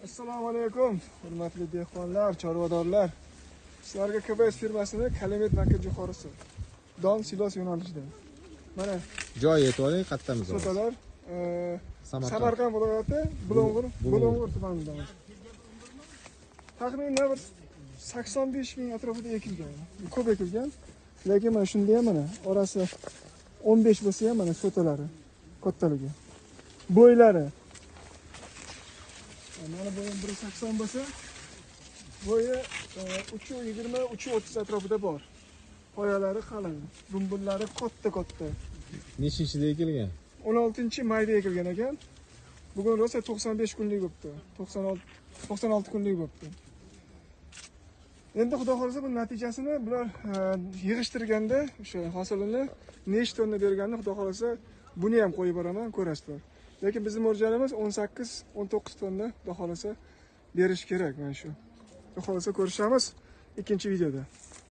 Assalomu alaykum, hurmatli dehqonlar, chorvadorlar. Sizlarga KBS firmasini Kalimet marka jo'xorisi. Don silos yo'nalishida. Mana joy aytib qattamiz. sotalar Samarqand viloyati Bulung'ur tumanida. Taxminan bir 85 ming atrofida ekilgan. Ko'p ekilgan. Lekin mana shunda ham mana orasi 15 bo'lsa ham mana sotalari kattaligi. Bo'ylari mana bo'yi 180 bo'lsa, bo'yi 320, 330 atrofida bor. Poyalari qalin, dumbullari katta. Nechinchida ekilgan? 16-mayda ekilgan ekan. Bugun rosa 95 kunlik bo'libdi. 96 kunlik bo'libdi. Endi xudo xolasa bu natijasini bular yig'ishtirganda o'sha hosilini nechta tonna berganini xudo xolasa buni ham qo'yib boraman, ko'rasizlar. Lekin bizning mo'ljalimiz 18-19 tonna xudo xolasa berish kerak mana shu. Xudo xolasa ko'rishamiz ikkinchi videoda.